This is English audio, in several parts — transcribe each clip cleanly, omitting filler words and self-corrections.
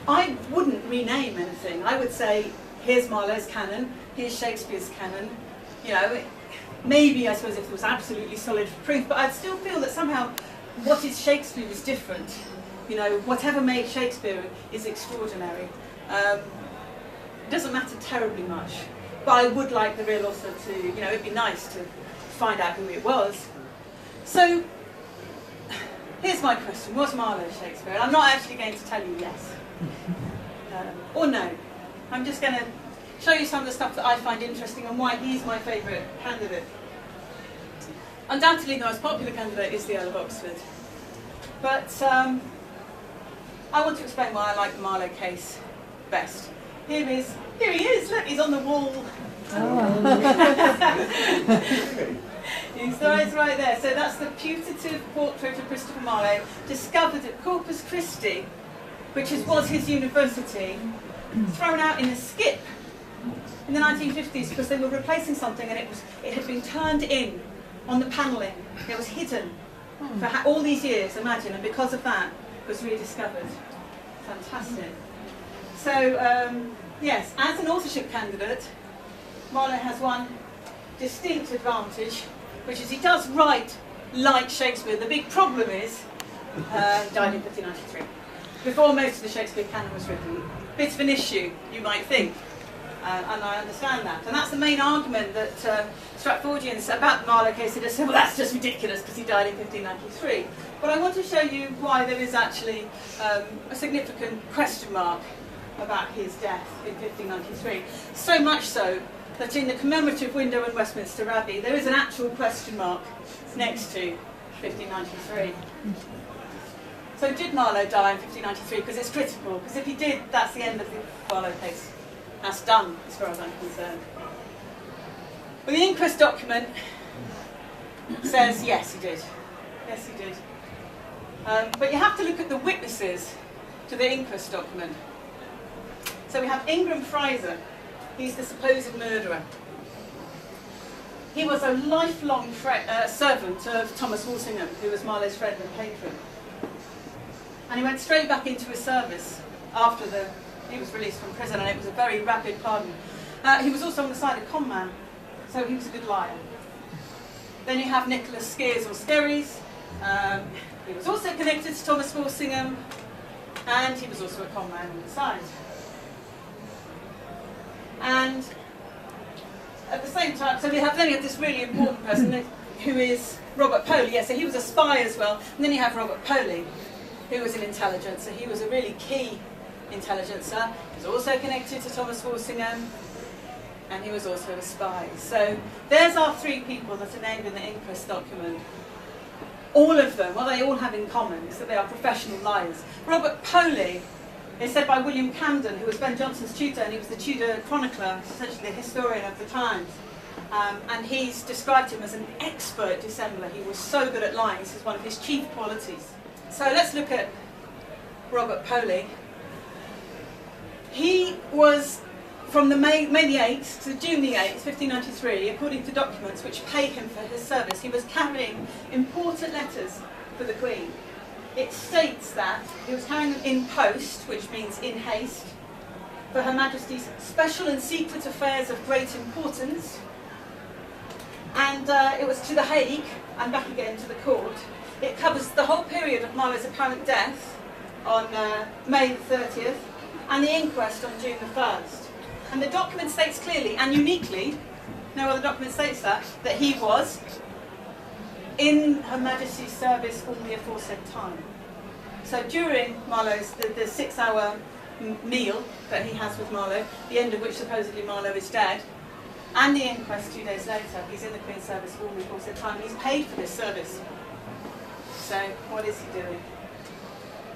I wouldn't rename anything. I would say, here's Marlowe's canon, here's Shakespeare's canon. You know, maybe, I suppose, if there was absolutely solid proof, but I'd still feel that somehow what is Shakespeare is different. You know, whatever made Shakespeare is extraordinary. It doesn't matter terribly much, but I would like the real author to, you know, it'd be nice to find out who it was. So, here's my question, was Marlowe Shakespeare? And I'm not actually going to tell you yes, or no. I'm just going to show you some of the stuff that I find interesting and why he's my favourite candidate. Undoubtedly the most popular candidate is the Earl of Oxford. But I want to explain why I like the Marlowe case best. Here he is, look, he's on the wall. Oh. He's right there. So that's the putative portrait of Christopher Marlowe, discovered at Corpus Christi, which was his university, thrown out in a skip in the 1950s because they were replacing something and it had been turned in on the panelling. It was hidden for all these years, imagine, and because of that it was rediscovered. Fantastic. So, yes, as an authorship candidate, Marlowe has one distinct advantage, which is he does write like Shakespeare. The big problem is, he died in 1593, before most of the Shakespeare canon was written. Bit of an issue, you might think, and I understand that. And that's the main argument that Stratfordians about the Marlowe case, they just say, well, that's just ridiculous because he died in 1593. But I want to show you why there is actually a significant question mark about his death in 1593. So much so that in the commemorative window in Westminster Abbey, there is an actual question mark next to 1593. So did Marlowe die in 1593? Because it's critical, because if he did, that's the end of the Marlowe case. That's done, as far as I'm concerned. Well, the inquest document says, yes, he did. Yes, he did. But you have to look at the witnesses to the inquest document. So we have Ingram Fraser. He's the supposed murderer. He was a lifelong servant of Thomas Walsingham, who was Marlowe's friend and patron. And he went straight back into his service after he was released from prison, and it was a very rapid pardon. He was also on the side of con man, so he was a good liar. Then you have Nicholas Skeers or Skerries. He was also connected to Thomas Walsingham, and he was also a con man on the side. And at the same time, so then you have this really important person who is Robert Poley. Yeah, so he was a spy as well. And then you have Robert Poley, who was an intelligencer. He was a really key intelligencer. He was also connected to Thomas Walsingham, and he was also a spy. So there's our three people that are named in the inquest document. All of them, what they all have in common is that they are professional liars. Robert Poley is said by William Camden, who was Ben Jonson's tutor, and he was the Tudor chronicler, essentially the historian of the times. And he's described him as an expert dissembler. He was so good at lying. This is one of his chief qualities. So let's look at Robert Poley. He was, from the May the 8th to June the 8th, 1593, according to documents which pay him for his service, he was carrying important letters for the Queen. It states that he was carrying them in post, which means in haste, for Her Majesty's special and secret affairs of great importance. And it was to The Hague and back again to the court. It covers the whole period of Marlowe's apparent death on May the 30th and the inquest on June the 1st. And the document states clearly and uniquely, no other document states that he was in Her Majesty's service all the aforesaid time. So during Marlowe's, the 6-hour meal that he has with Marlowe, the end of which supposedly Marlowe is dead, and the inquest 2 days later, he's in the Queen's service all the aforesaid time. He's paid for this service. So what is he doing?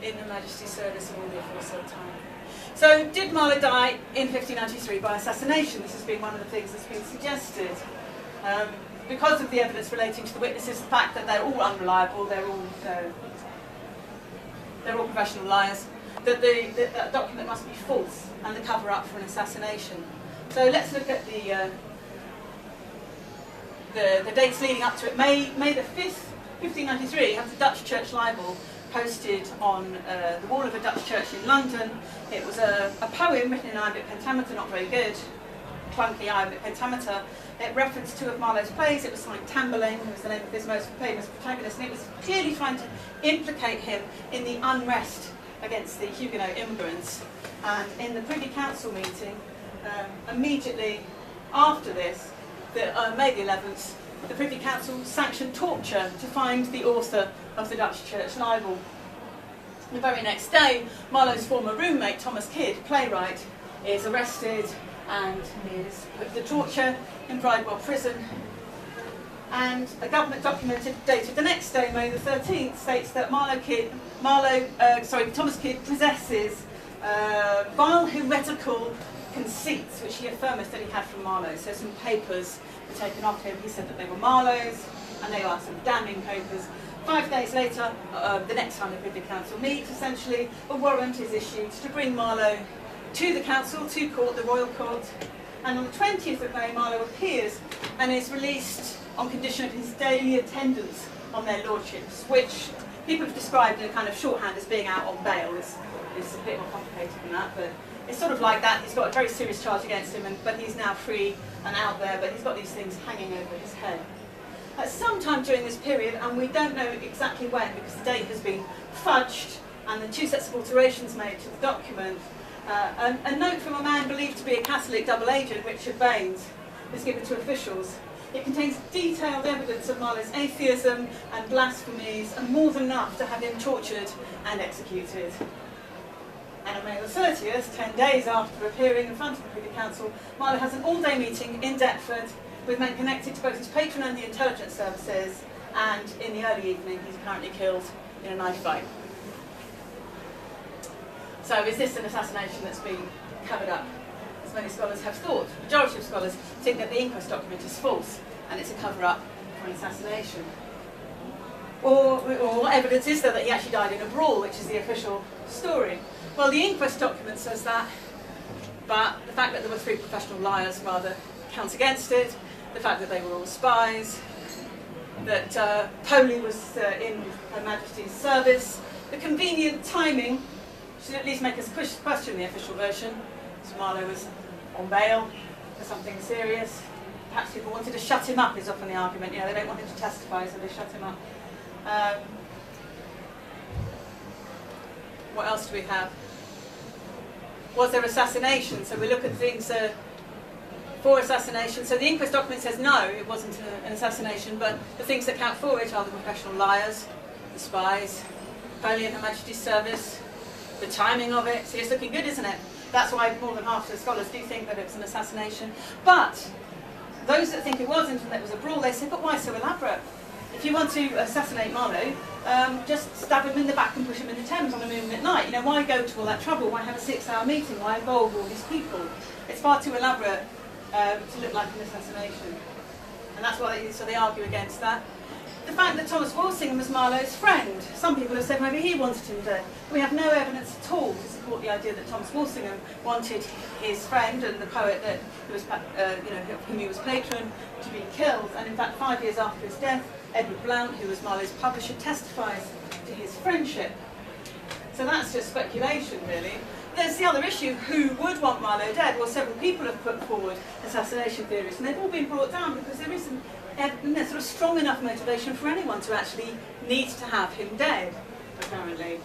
In Her Majesty's service all the aforesaid time. So did Marlowe die in 1593 by assassination? This has been one of the things that's been suggested. Because of the evidence relating to the witnesses, the fact that they're all unreliable, they're all professional liars, that that document must be false and the cover-up for an assassination. So let's look at the dates leading up to it. May the 5th, 1593, you have the Dutch church libel, posted on the wall of a Dutch church in London. It was a poem written in iambic pentameter, not very good, clunky iambic pentameter. It referenced two of Marlowe's plays. It was signed Tamburlaine, who was the name of his most famous protagonist, and it was clearly trying to implicate him in the unrest against the Huguenot immigrants. And in the Privy Council meeting, immediately after this, May the 11th, the Privy Council sanctioned torture to find the author of the Dutch church libel. The very next day, Marlowe's former roommate, Thomas Kidd, playwright, is arrested and is put to torture in Bridewell prison. And a government document dated the next day, May the 13th, states that Thomas Kidd possesses vile heretical conceits, which he affirms that he had from Marlowe. So some papers were taken off him. He said that they were Marlowe's, and they are some damning papers. 5 days later, the next time the Privy Council meets, essentially a warrant is issued to bring Marlowe to the council, to court, the royal court. And on the 20th of May, Marlowe appears and is released on condition of his daily attendance on their lordships, which people have described in a kind of shorthand as being out on bail. It's a bit more complicated than that, but it's sort of like that. He's got a very serious charge against him, but he's now free and out there, but he's got these things hanging over his head. At some time during this period, and we don't know exactly when because the date has been fudged and the two sets of alterations made to the document, a note from a man believed to be a Catholic double agent, Richard Baines, is given to officials. It contains detailed evidence of Marlowe's atheism and blasphemies, and more than enough to have him tortured and executed. And on May the 30th, 10 days after appearing in front of the Privy Council, Marlowe has an all-day meeting in Deptford with men connected to both his patron and the intelligence services, and in the early evening he's apparently killed in a knife fight. So is this an assassination that's been covered up? As many scholars have thought. The majority of scholars think that the inquest document is false and it's a cover-up for an assassination. Or what evidence is there that he actually died in a brawl, which is the official story? Well, the inquest document says that, but the fact that there were 3 professional liars rather counts against it. The fact that they were all spies, that Polly was in Her Majesty's service, the convenient timing should at least make us question the official version. So Marlowe was on bail for something serious. Perhaps people wanted to shut him up is often the argument. You know, they don't want him to testify, so they shut him up. What else do we have? Was there assassination? So we look at things for assassination. So the inquest document says no, it wasn't an assassination, but the things that count for it are the professional liars, the spies, Polly in Her Majesty's service, the timing of it. See, it's looking good, isn't it? That's why more than half of the scholars do think that it was an assassination. But those that think it wasn't and that it was a brawl, they say, but why so elaborate? If you want to assassinate Marlowe, just stab him in the back and push him in the Thames on a moonlit night. You know, why go to all that trouble? Why have a 6-hour meeting? Why involve all these people? It's far too elaborate to look like an assassination. And that's why they argue against that. The fact that Thomas Walsingham was Marlowe's friend. Some people have said maybe he wanted him dead. We have no evidence at all to support the idea that Thomas Walsingham wanted his friend and the poet that he was, whom he was patron, to be killed. And in fact, 5 years after his death, Edward Blount, who was Marlowe's publisher, testifies to his friendship. So that's just speculation, really. There's the other issue, who would want Marlowe dead? Well, several people have put forward assassination theories, and they've all been brought down because there isn't sort of strong enough motivation for anyone to actually need to have him dead, apparently.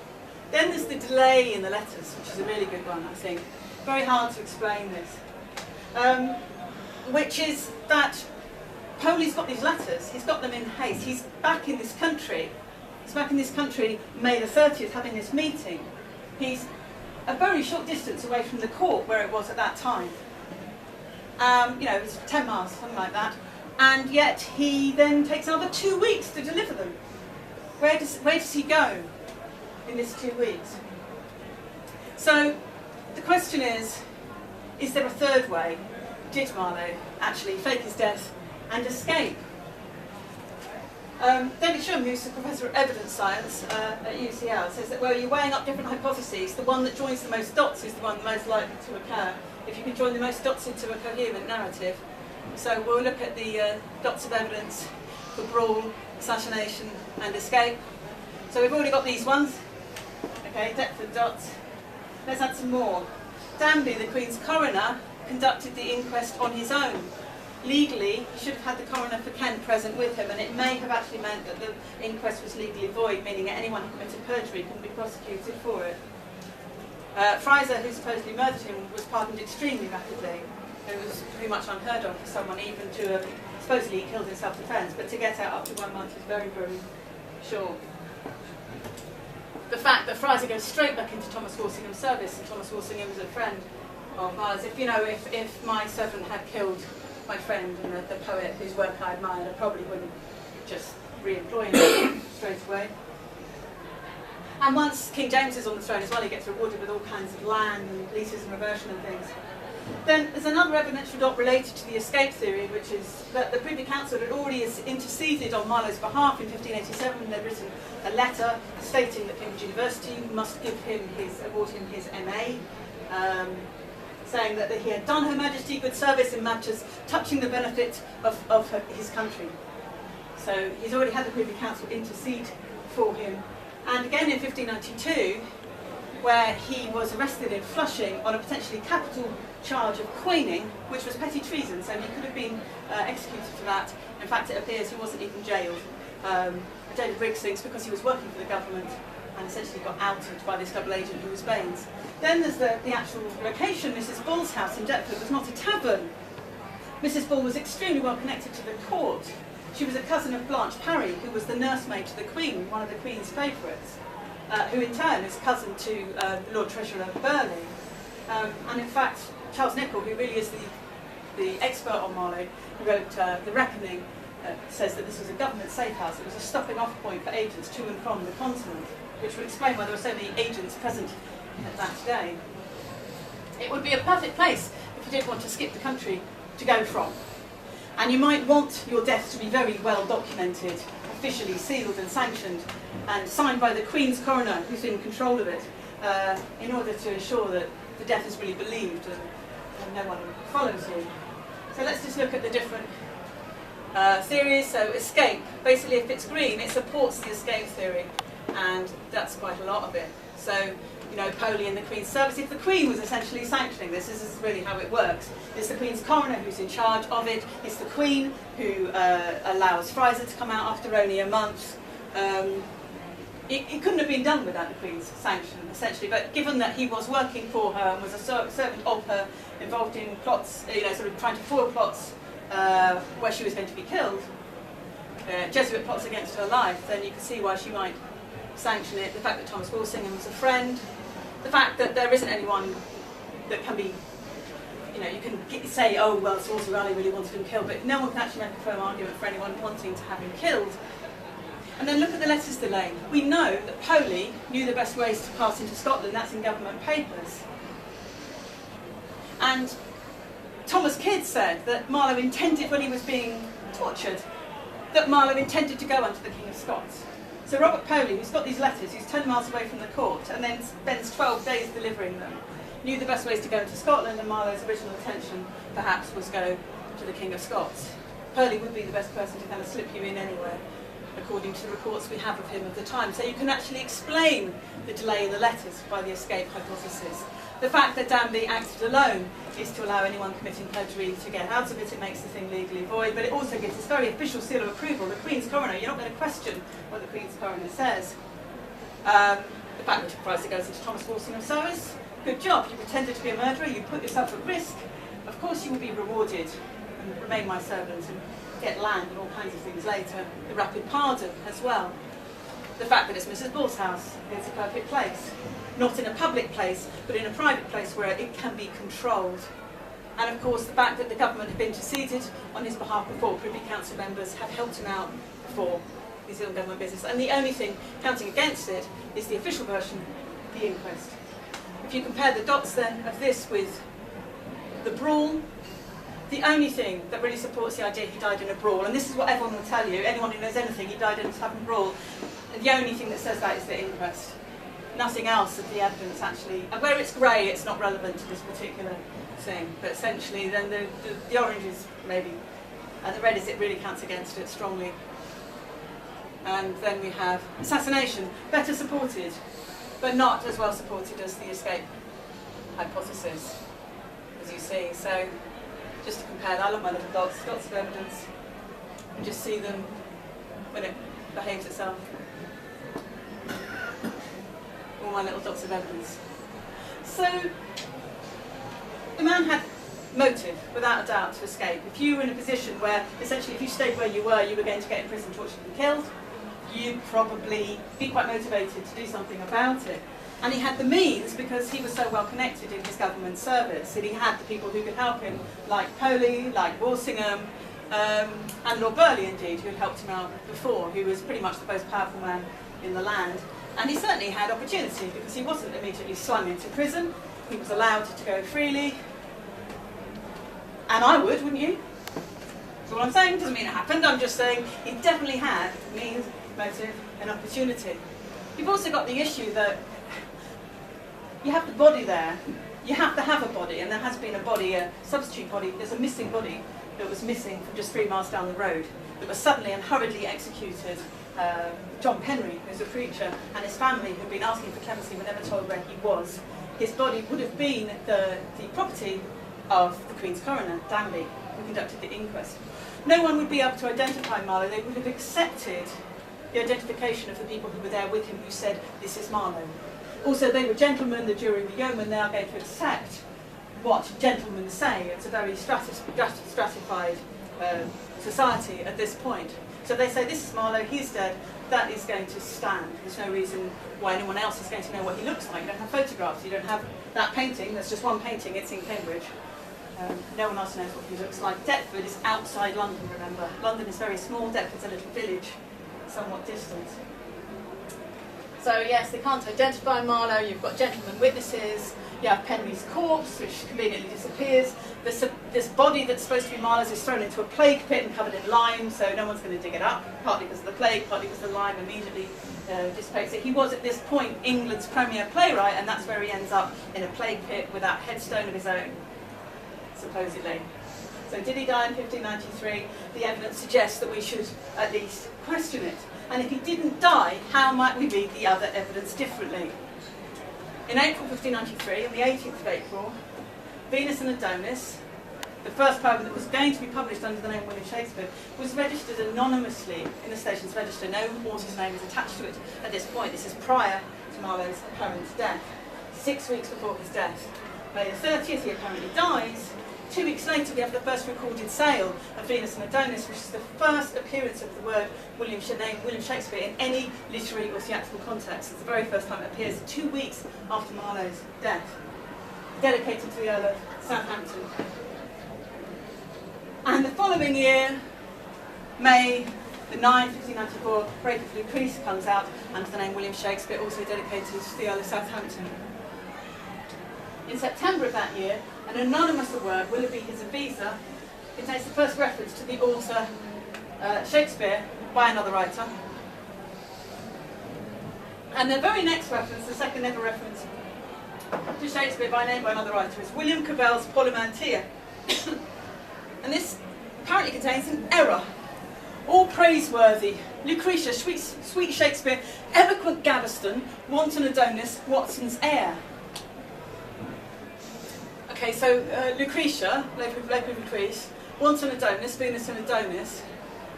Then there's the delay in the letters, which is a really good one, I think. Very hard to explain this. Which is that Polly's got these letters, he's got them in haste, he's back in this country. He's back in this country May the 30th having this meeting. He's a very short distance away from the court where it was at that time. It was 10 miles, something like that. And yet he then takes another 2 weeks to deliver them. Where does he go in this 2 weeks? So the question is there a third way? Did Marlowe actually fake his death and escape? David Shum, who's a professor of evidence science at UCL, says that, well, you're weighing up different hypotheses. The one that joins the most dots is the one most likely to occur. If you can join the most dots into a coherent narrative. So we'll look at the dots of evidence for brawl, assassination and escape. So we've already got these ones. Okay, Deptford dots. Let's add some more. Danby, the Queen's coroner, conducted the inquest on his own. Legally, he should have had the coroner for Kent present with him, and it may have actually meant that the inquest was legally void, meaning that anyone who committed perjury couldn't be prosecuted for it. Fraser, who supposedly murdered him, was pardoned extremely rapidly. It was pretty much unheard of for someone even to have supposedly killed in self-defence, but to get out after 1 month is very, very short. The fact that Fraser goes straight back into Thomas Walsingham's service, and Thomas Walsingham was a friend of ours. If my servant had killed my friend and the poet whose work I admired, I probably wouldn't just re-employ him straight away. And once King James is on the throne as well, he gets rewarded with all kinds of land and leases and reversion and things. Then there's another evidential dot related to the escape theory, which is that the Privy Council had already interceded on Marlowe's behalf in 1587. They'd written a letter stating that Cambridge University must award him his MA, saying that he had done Her Majesty good service in matters touching the benefit of his country. So he's already had the Privy Council intercede for him. And again in 1592, where he was arrested in Flushing on a potentially capital charge of coining, which was petty treason, so he could have been executed for that. In fact, it appears he wasn't even jailed. David Briggs thinks because he was working for the government and essentially got outed by this double agent who was Baines. Then there's the actual location. Mrs. Bull's house in Deptford was not a tavern. Mrs. Bull was extremely well connected to the court. She was a cousin of Blanche Parry, who was the nursemaid to the Queen, one of the Queen's favourites, who in turn is cousin to the Lord Treasurer Burleigh. And in fact, Charles Nicholl, who really is the expert on Marlowe, who wrote The Reckoning, says that this was a government safe house. It was a stopping off point for agents to and from the continent, which would explain why there were so many agents present at that day. It would be a perfect place if you did want to skip the country to go from. And you might want your death to be very well documented, officially sealed and sanctioned, and signed by the Queen's coroner, who's in control of it, in order to ensure that the death is really believed and no one follows you. So let's just look at the different theories. So escape, basically if it's green, it supports the escape theory, and that's quite a lot of it. So, Poley in the Queen's service, if the Queen was essentially sanctioning this is really how it works. It's the Queen's coroner who's in charge of it. It's the Queen who allows Fraser to come out after only a month. It couldn't have been done without the Queen's sanction, essentially, but given that he was working for her and was a servant of her, involved in plots, sort of trying to foil plots where she was going to be killed, Jesuit plots against her life, then you can see why she might sanction it. The fact that Thomas Walsingham was a friend, the fact that there isn't anyone that can be, you can say, oh, well, Salisbury Raleigh really wanted him killed, but no one can actually make a firm argument for anyone wanting to have him killed. And then look at the letters delay. We know that Poley knew the best ways to pass into Scotland. That's in government papers. And Thomas Kidd said that Marlowe intended, when he was being tortured, that Marlowe intended to go unto the King of Scots. So Robert Poley, who's got these letters, who's 10 miles away from the court and then spends 12 days delivering them, knew the best ways to go into Scotland, and Marlowe's original intention perhaps was go to the King of Scots. Poley would be the best person to kind of slip you in anywhere, according to the reports we have of him at the time. So you can actually explain the delay in the letters by the escape hypothesis. The fact that Danby acted alone is to allow anyone committing perjury to get out of it. It makes the thing legally void, but it also gives this very official seal of approval. The Queen's coroner, you're not going to question what the Queen's coroner says. The fact that Fraser goes into Thomas Walsingham's service, good job, you pretended to be a murderer, you put yourself at risk, of course you will be rewarded and remain my servant and get land and all kinds of things later. The rapid pardon as well. The fact that it's Mrs. Bull's house, it's a perfect place. Not in a public place, but in a private place where it can be controlled. And of course the fact that the government have interceded on his behalf before, Privy Council members have helped him out before his own government business. And the only thing counting against it is the official version, the inquest. If you compare the dots then of this with the brawl, the only thing that really supports the idea he died in a brawl, and this is what everyone will tell you, anyone who knows anything, he died in a tavern brawl, the only thing that says that is the inquest. Nothing else of the evidence actually, and where it's grey it's not relevant to this particular thing, but essentially then the orange is maybe, and the red is it really counts against it strongly. And then we have assassination, better supported, but not as well supported as the escape hypothesis, as you see. So just to compare, I love my little dots of evidence. You just see them when it behaves itself. All my little dots of evidence. So the man had motive, without a doubt, to escape. If you were in a position where, essentially, if you stayed where you were going to get in prison, tortured and killed, you'd probably be quite motivated to do something about it. And he had the means because he was so well connected in his government service, and he had the people who could help him, like Poley, like Walsingham, and Lord Burleigh indeed, who had helped him out before, who was pretty much the most powerful man in the land. And he certainly had opportunity because he wasn't immediately slung into prison. He was allowed to go freely. And I would, wouldn't you? That's all I'm saying. Doesn't mean it happened. I'm just saying he definitely had means, motive, and opportunity. You've also got the issue that you have the body there. You have to have a body, and there has been a body, a substitute body. There's a missing body that was missing from just 3 miles down the road that was suddenly and hurriedly executed. John Penry, who's a preacher, and his family, who'd been asking for clemency, were never told where he was. His body would have been the property of the Queen's coroner, Danby, who conducted the inquest. No one would be able to identify Marlowe. They would have accepted the identification of the people who were there with him, who said, "This is Marlowe." Also, they were gentlemen, the jury were yeomen. They are going to accept what gentlemen say. It's a very stratified society at this point. So they say, "This is Marlowe, he's dead." That is going to stand. There's no reason why anyone else is going to know what he looks like. You don't have photographs, you don't have that painting. There's just one painting, it's in Cambridge. No one else knows what he looks like. Deptford is outside London, remember. London is very small, Deptford's a little village, somewhat distant. So yes, they can't identify Marlowe. You've got gentlemen witnesses. You have Penry's corpse, which conveniently disappears. This body that's supposed to be Marlowe's is thrown into a plague pit and covered in lime, so no one's going to dig it up, partly because of the plague, partly because the lime immediately dissipates it. He was at this point England's premier playwright, and that's where he ends up, in a plague pit with that headstone of his own, supposedly. So did he die in 1593? The evidence suggests that we should at least question it. And if he didn't die, how might we read the other evidence differently? In April 1593, on the 18th of April, Venus and Adonis, the first poem that was going to be published under the name of William Shakespeare, was registered anonymously in the station's register. No author's name is attached to it at this point. This is prior to Marlowe's apparent death. 6 weeks before his death. May the 30th, he apparently dies. 2 weeks later, we have the first recorded sale of Venus and Adonis, which is the first appearance of the word William Shakespeare in any literary or theatrical context. It's the very first time it appears, 2 weeks after Marlowe's death. Dedicated to the Earl of Southampton. And the following year, May the 9th, 1594, Rape of Lucrece comes out under the name William Shakespeare, also dedicated to the Earl of Southampton. In September of that year, an anonymous work, Willoughby His Visa, contains the first reference to the author Shakespeare by another writer. And the very next reference, the second ever reference to Shakespeare by name by another writer, is William Cavell's Polymantia. And this apparently contains an error. All praiseworthy, Lucretia, sweet Shakespeare, eloquent Gaveston, wanton Adonis, Watson's heir. Okay, so Lucretia, Rape of Lucrece, wanton Adonis, Venus and Adonis.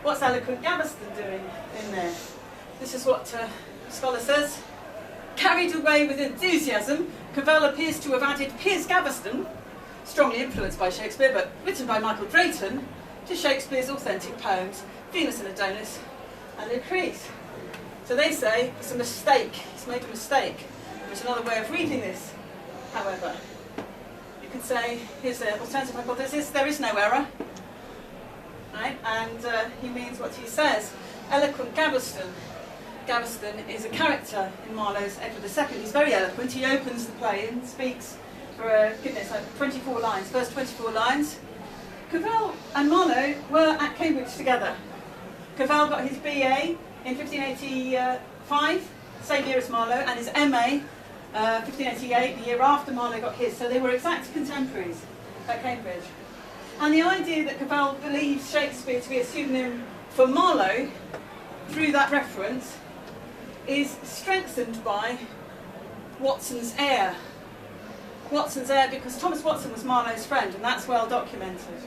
What's eloquent Gaveston doing in there? This is what scholar says. Carried away with enthusiasm, Cavell appears to have added Piers Gaveston, strongly influenced by Shakespeare, but written by Michael Drayton, to Shakespeare's authentic poems, Venus and Adonis and Lucrece. So they say it's a mistake, he's made a mistake. There's another way of reading this, however. You could say, here's the alternative hypothesis, there is no error, right? And he means what he says. Eloquent Gaveston. Gaveston is a character in Marlowe's Edward II. He's very eloquent. He opens the play and speaks for, goodness, like 24 lines, first 24 lines. Cavell and Marlowe were at Cambridge together. Cavell got his BA in 1585, same year as Marlowe, and his MA 1588, the year after Marlowe got his. So they were exact contemporaries at Cambridge. And the idea that Cavell believes Shakespeare to be a pseudonym for Marlowe through that reference is strengthened by Watson's heir. Watson's heir, because Thomas Watson was Marlowe's friend, and that's well documented.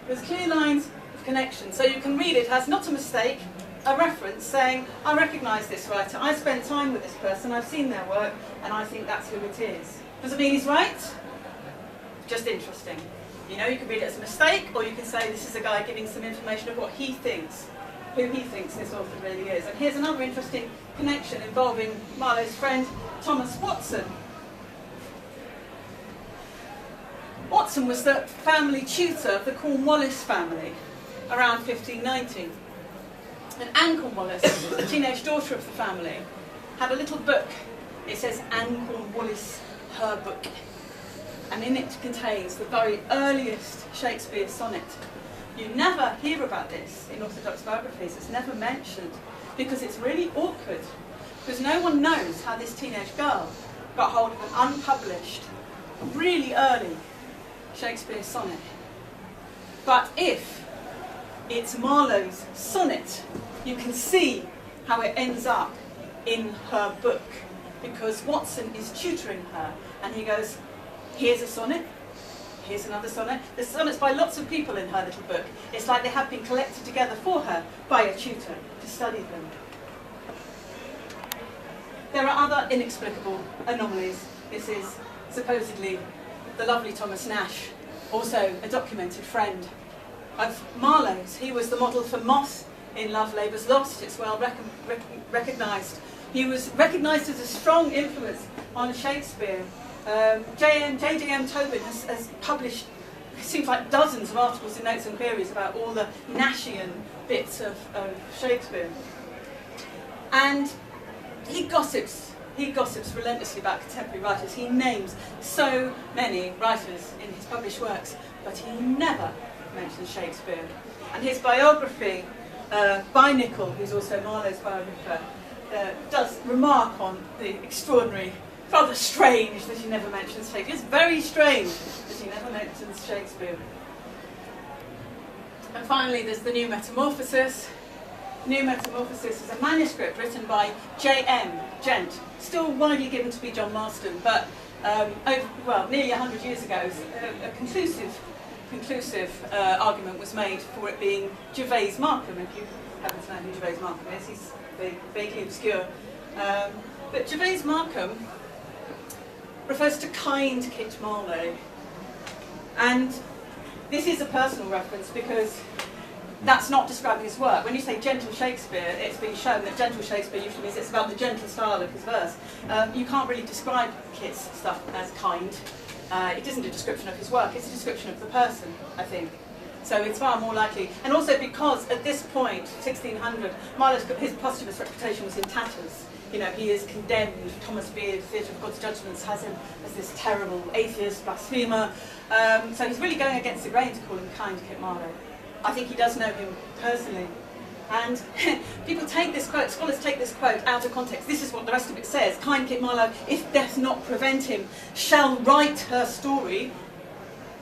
There's clear lines of connection, so you can read it as not a mistake, a reference saying, I recognise this writer, I spent time with this person, I've seen their work, and I think that's who it is. Does it mean he's right? Just interesting. You know, you can read it as a mistake, or you can say this is a guy giving some information of what he thinks, who he thinks this author really is. And here's another interesting connection involving Marlowe's friend, Thomas Watson. Watson was the family tutor of the Cornwallis family around 1590. And Anne Cornwallis, the teenage daughter of the family, had a little book. It says Anne Cornwallis, her book. And in it contains the very earliest Shakespeare sonnet. You never hear about this in orthodox biographies. It's never mentioned because it's really awkward. Because no one knows how this teenage girl got hold of an unpublished, really early Shakespeare sonnet. But if it's Marlowe's sonnet, you can see how it ends up in her book, because Watson is tutoring her, and he goes, here's a sonnet, here's another sonnet. There's sonnets by lots of people in her little book. It's like they have been collected together for her by a tutor to study them. There are other inexplicable anomalies. This is supposedly the lovely Thomas Nash, also a documented friend of Marlowe's. He was the model for Moth in Love Labour's Lost. It's well recognised. He was recognised as a strong influence on Shakespeare. J.D.M. Tobin has published, it seems like dozens of articles in Notes and Queries about all the Nashian bits of Shakespeare. And he gossips relentlessly about contemporary writers. He names so many writers in his published works, but he never mentions Shakespeare. And his biography, by Nicol, who's also Marlowe's biographer, does remark on the extraordinary, rather strange that he never mentions Shakespeare. It's very strange that he never mentions Shakespeare. And finally, there's the New Metamorphosis. New Metamorphosis is a manuscript written by J.M. Gent, still widely given to be John Marston, but nearly 100 years ago, a conclusive argument was made for it being Gervase Markham. If you happen to know who Gervase Markham is, he's vaguely obscure. But Gervase Markham refers to kind Kit Marlowe. And this is a personal reference because that's not describing his work. When you say gentle Shakespeare, it's been shown that gentle Shakespeare usually means it's about the gentle style of his verse. You can't really describe Kit's stuff as kind. It isn't a description of his work, it's a description of the person, I think. So it's far more likely. And also because at this point, 1600, Marlowe's, his posthumous reputation was in tatters. You know, he is condemned. Thomas Beard, Theatre of God's Judgments, has him as this terrible atheist, blasphemer. So he's really going against the grain to call him kind Kit Marlowe. I think he does know him personally. And people take this quote, scholars take this quote out of context. This is what the rest of it says. Kind Kit Marlowe, if death not prevent him, shall write her story.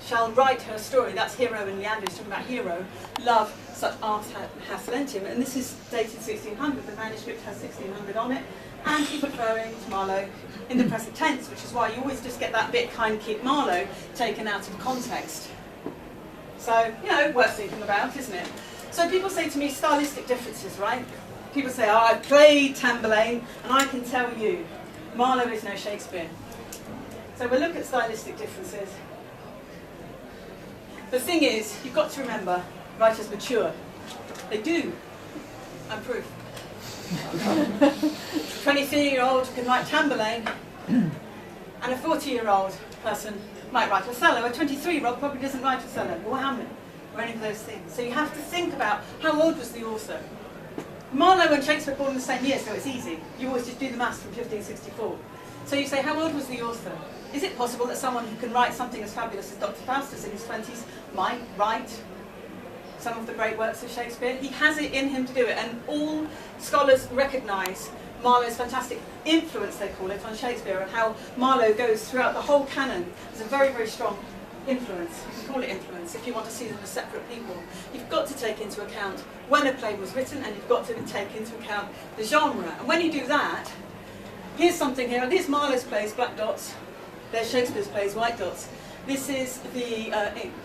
Shall write her story. That's Hero and Leander. He's talking about Hero. Love such art hath lent him. And this is dated 1600. The manuscript has 1600 on it. And he's referring to Marlowe in the present tense, which is why you always just get that bit kind Kit Marlowe taken out of context. So, you know, worth thinking about, isn't it? So people say to me, stylistic differences, right? People say, oh, I've played Tamburlaine, and I can tell you, Marlowe is no Shakespeare. So we'll look at stylistic differences. The thing is, you've got to remember, writers mature. They do. I'm proof. A 23-year-old can write Tamburlaine, and a 40-year-old person might write Othello. A 23-year-old probably doesn't write Othello or Hamlet or any of those things. So you have to think about how old was the author. Marlowe and Shakespeare were born in the same year, so it's easy. You always just do the maths from 1564. So you say, how old was the author? Is it possible that someone who can write something as fabulous as Dr. Faustus in his 20s might write some of the great works of Shakespeare? He has it in him to do it, and all scholars recognise Marlowe's fantastic influence, they call it, on Shakespeare, and how Marlowe goes throughout the whole canon as a very, very strong influence. You can call it influence if you want to see them as separate people. You've got to take into account when a play was written, and you've got to take into account the genre. And when you do that, here's something here. Here's Marlowe's plays, black dots. There's Shakespeare's plays, white dots. This is the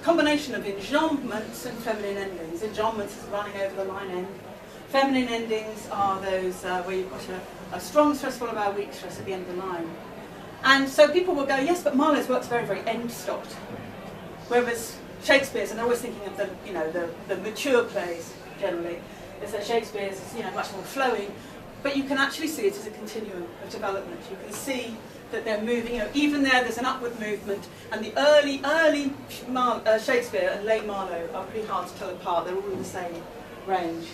combination of enjambments and feminine endings. Enjambments is running over the line end. Feminine endings are those where you've got a strong stress followed by a weak stress at the end of the line. And so people will go, yes, but Marlowe's work's very, very end-stopped. Whereas Shakespeare's, and they're always thinking of the mature plays generally, is that Shakespeare's is much more flowing, but you can actually see it as a continuum of development. You can see that they're moving, even there's an upward movement, and the early Shakespeare and late Marlowe are pretty hard to tell apart. They're all in the same range.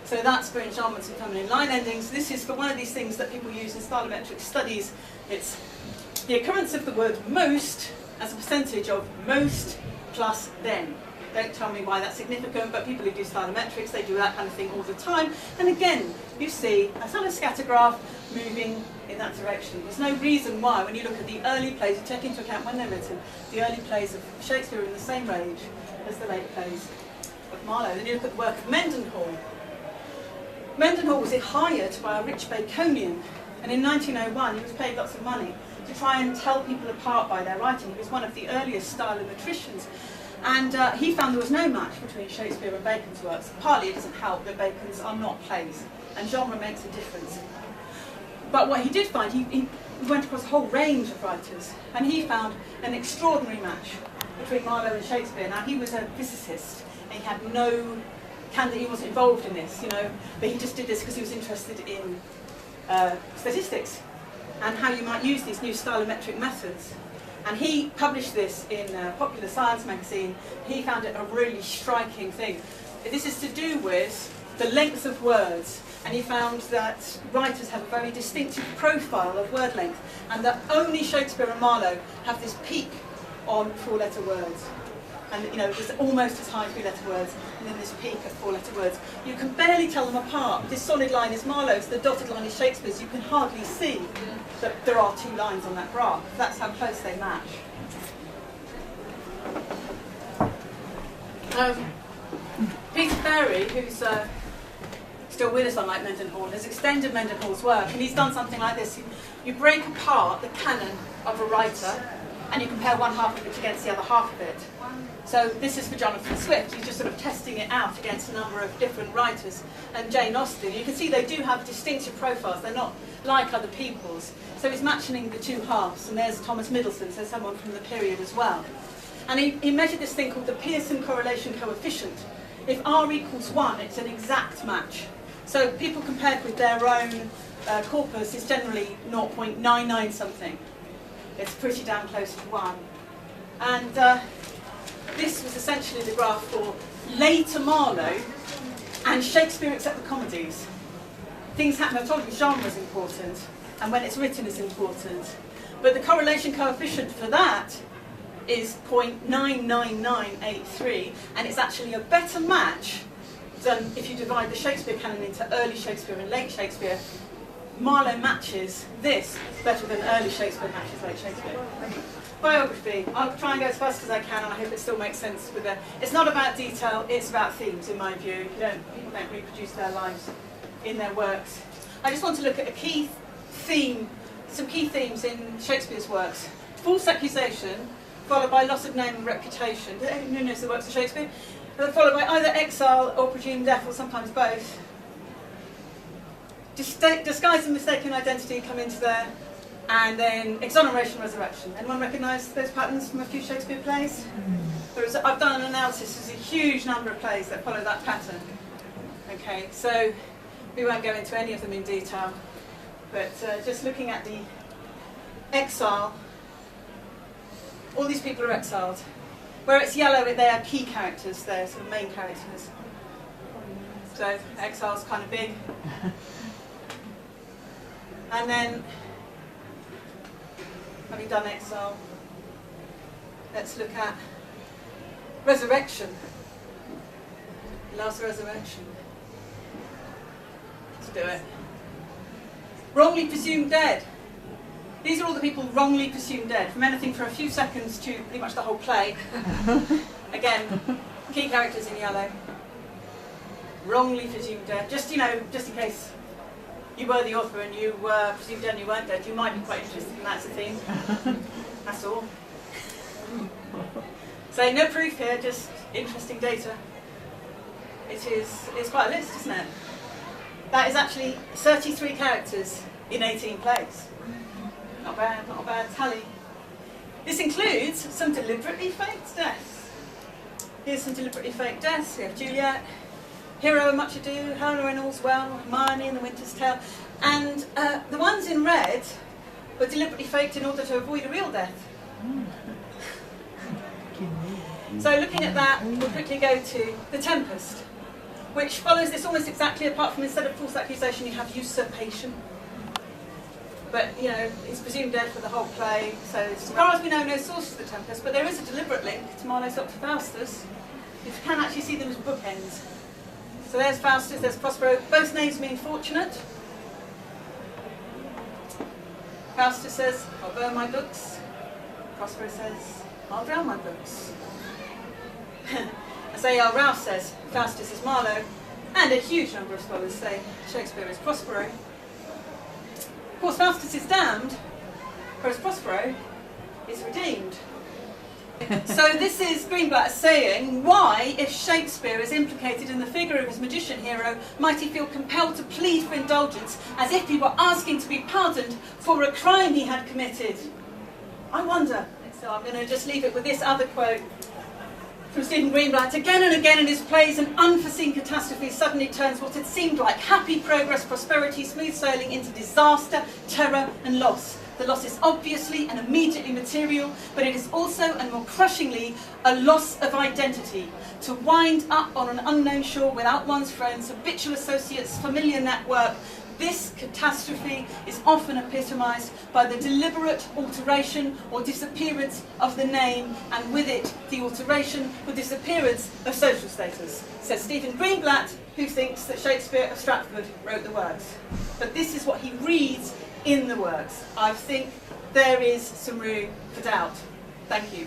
So that's for enjambments and feminine line endings. This is for one of these things that people use in stylometric studies. It's the occurrence of the word most as a percentage of most plus then. Don't tell me why that's significant, but people who do stylometrics, they do that kind of thing all the time. And again, you see a kind of scatter graph moving in that direction. There's no reason why, when you look at the early plays, you take into account when they're written, the early plays of Shakespeare are in the same range as the late plays of Marlowe. Then you look at the work of Mendenhall. Mendenhall was hired by a rich Baconian, and in 1901 he was paid lots of money to try and tell people apart by their writing. He was one of the earliest stylometricians, and he found there was no match between Shakespeare and Bacon's works. Partly it doesn't help that Bacon's are not plays, and genre makes a difference. But what he did find, he went across a whole range of writers, and he found an extraordinary match between Marlowe and Shakespeare. Now, he was a physicist, and he had no he wasn't involved in this, but he just did this because he was interested in statistics and how you might use these new stylometric methods. And he published this in a Popular Science magazine. He found it a really striking thing. This is to do with the length of words, and he found that writers have a very distinctive profile of word length, and that only Shakespeare and Marlowe have this peak on four-letter words. And it's almost as high 3-letter words, and then this peak of 4-letter words. You can barely tell them apart. This solid line is Marlowe's, the dotted line is Shakespeare's. You can hardly see that there are two lines on that graph. That's how close they match. Peter Ferry, who's still with us unlike Mendenhall, has extended Mendenhall's work, and he's done something like this. You break apart the canon of a writer, and you compare one half of it against the other half of it. So this is for Jonathan Swift. He's just sort of testing it out against a number of different writers. And Jane Austen, you can see they do have distinctive profiles. They're not like other people's. So he's matching the two halves. And there's Thomas Middleton, so someone from the period as well. And he measured this thing called the Pearson correlation coefficient. If R equals 1, it's an exact match. So people compared with their own corpus is generally 0.99 something. It's pretty damn close to 1. And this was essentially the graph for later Marlowe and Shakespeare except the comedies. Things happen, I told you genre is important, and when it's written is important. But the correlation coefficient for that is 0.99983, and it's actually a better match than if you divide the Shakespeare canon into early Shakespeare and late Shakespeare. Marlowe matches this better than early Shakespeare matches late Shakespeare. Biography. I'll try and go as fast as I can, and I hope it still makes sense with it. It's not about detail, it's about themes, in my view. People don't reproduce their lives in their works. I just want to look at a key theme, some key themes in Shakespeare's works. False accusation, followed by loss of name and reputation. Who knows the works of Shakespeare? Followed by either exile or presumed death, or sometimes both. Disguise and mistaken identity come into there. And then exoneration, resurrection. Anyone recognise those patterns from a few Shakespeare plays? I've done an analysis. There's a huge number of plays that follow that pattern. Okay, so we won't go into any of them in detail, but just looking at the exile, all these people are exiled. Where it's yellow, they are key characters, they're sort of main characters. So exile's kind of big. And then, having done exile, let's look at resurrection. Last resurrection. Let's do it. Wrongly presumed dead. These are all the people wrongly presumed dead, from anything for a few seconds to pretty much the whole play. Again, key characters in yellow. Wrongly presumed dead. Just, just in case you were the author and you were presumed dead and you weren't dead, you might be quite interested in that as a theme. That's all. So no proof here, just interesting data. It's quite a list, isn't it? That is actually 33 characters in 18 plays. Not a bad tally. This includes some deliberately faked deaths. Here's some deliberately faked deaths. We have Juliet, Hero in Much Ado, Helena in All's Well, Hermione in The Winter's Tale. And the ones in red were deliberately faked in order to avoid a real death. So looking at that, we'll quickly go to The Tempest, which follows this almost exactly, apart from instead of false accusation you have usurpation. But, he's presumed dead for the whole play, so as far as we know, no source for The Tempest, but there is a deliberate link to Marlowe's Dr. Faustus. You can actually see them as bookends. So there's Faustus, there's Prospero. Both names mean fortunate. Faustus says, I'll burn my books. Prospero says, I'll drown my books. As A.R. Rouse says, Faustus is Marlowe, and a huge number of scholars say Shakespeare is Prospero. Of course, Faustus is damned, whereas Prospero is redeemed. So this is Greenblatt saying, why, if Shakespeare is implicated in the figure of his magician hero, might he feel compelled to plead for indulgence, as if he were asking to be pardoned for a crime he had committed? I wonder. So I'm going to just leave it with this other quote from Stephen Greenblatt. Again and again in his plays, an unforeseen catastrophe suddenly turns what had seemed like happy progress, prosperity, smooth sailing into disaster, terror and loss. The loss is obviously and immediately material, but it is also, and more crushingly, a loss of identity. To wind up on an unknown shore without one's friends, habitual associates, familiar network, this catastrophe is often epitomised by the deliberate alteration or disappearance of the name, and with it, the alteration or disappearance of social status, says Stephen Greenblatt, who thinks that Shakespeare of Stratford wrote the works. But this is what he reads in the works. I think there is some room for doubt. Thank you.